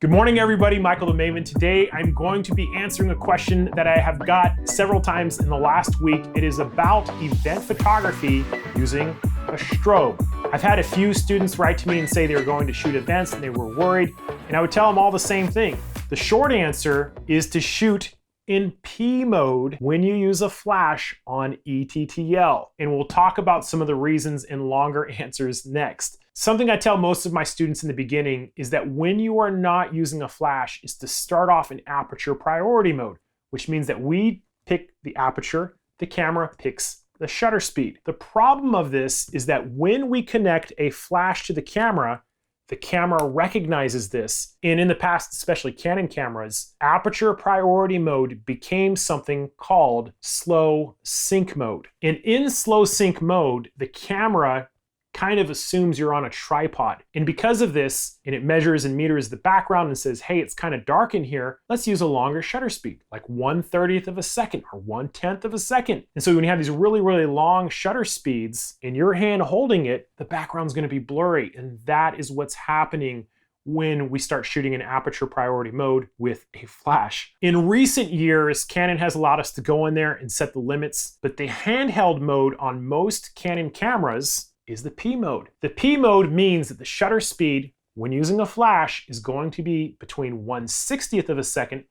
Good morning, everybody. Michael the Maven. Today, I'm going to be answering a question that I have got several times in the last week. It is about event photography using a strobe. I've had a few students write to me and say they were going to shoot events and they were worried, and I would tell them all the same thing. The short answer is to shoot in P mode when you use a flash on ETTL. And we'll talk about some of the reasons in longer answers next. Something I tell most of my students in the beginning is that when you are not using a flash is to start off in aperture priority mode, which means that we pick the aperture, the camera picks the shutter speed. The problem of this is that when we connect a flash to the camera recognizes this. And in the past, especially Canon cameras, aperture priority mode became something called slow sync mode. And in slow sync mode, the camera kind of assumes you're on a tripod. And because of this, and it measures and meters the background and says, hey, it's kind of dark in here, let's use a longer shutter speed, like 1/30th of a second or 1/10th of a second. And so when you have these really, really long shutter speeds and your hand holding it, the background's gonna be blurry. And that is what's happening when we start shooting in aperture priority mode with a flash. In recent years, Canon has allowed us to go in there and set the limits, but the handheld mode on most Canon cameras is the P mode. The P mode means that the shutter speed when using a flash is going to be between 1/60th of a second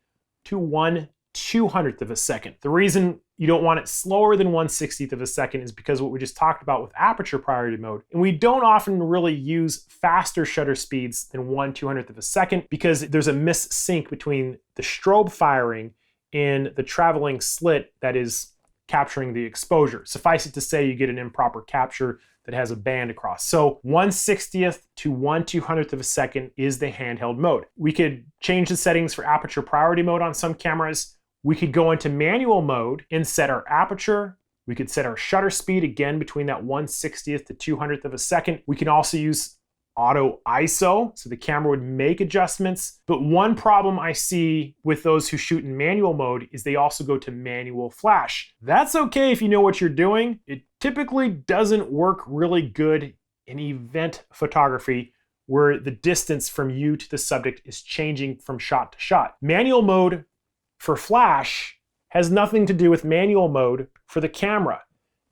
to 1/200th of a second. The reason you don't want it slower than 1/60th of a second is because what we just talked about with aperture priority mode. And we don't often really use faster shutter speeds than 1/200th of a second because there's a missync between the strobe firing and the traveling slit that is capturing the exposure. Suffice it to say, you get an improper capture that has a band across. So 1/60th to 1/200th of a second is the handheld mode. We could change the settings for aperture priority mode on some cameras. We could go into manual mode and set our aperture. We could set our shutter speed again between that 1/60th to 200th of a second. We can also use auto ISO, so the camera would make adjustments. But one problem I see with those who shoot in manual mode is they also go to manual flash. That's okay if you know what you're doing. It typically doesn't work really good in event photography where the distance from you to the subject is changing from shot to shot. Manual mode for flash has nothing to do with manual mode for the camera.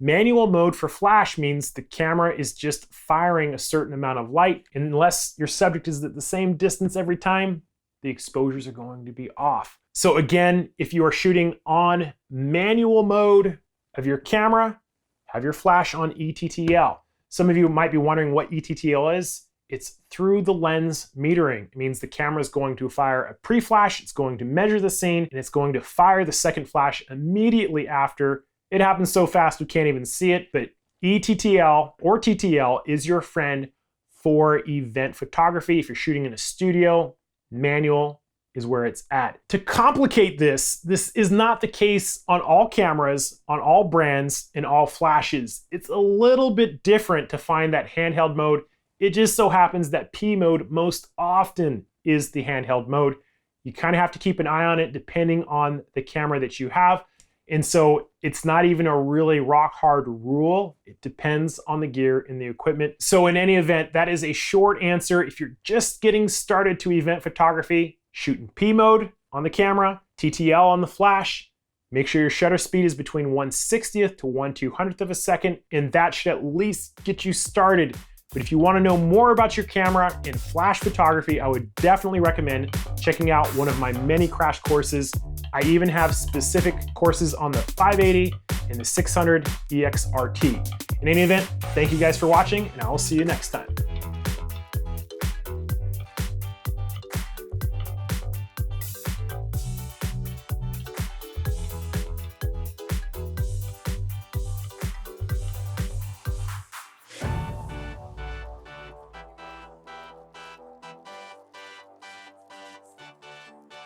Manual mode for flash means the camera is just firing a certain amount of light, and unless your subject is at the same distance every time, the exposures are going to be off. So again, if you are shooting on manual mode of your camera, have your flash on ETTL. Some of you might be wondering what ETTL is. It's through the lens metering. It means the camera is going to fire a pre-flash, it's going to measure the scene, and it's going to fire the second flash immediately after. It happens so fast we can't even see it, but ETTL or TTL is your friend for event photography. If you're shooting in a studio, manual is where it's at. To complicate this is not the case on all cameras, on all brands, and all flashes. It's a little bit different to find that handheld mode. It just so happens that P mode most often is the handheld mode. You kind of have to keep an eye on it depending on the camera that you have. And so it's not even a really rock hard rule. It depends on the gear and the equipment. So in any event, that is a short answer. If you're just getting started to event photography, shoot in P mode on the camera, TTL on the flash. Make sure your shutter speed is between 1/60th to 1/200th of a second, and that should at least get you started. But if you want to know more about your camera and flash photography, I would definitely recommend checking out one of my many crash courses. I even have specific courses on the 580 and the 600 EXRT. In any event, thank you guys for watching, and I will see you next time.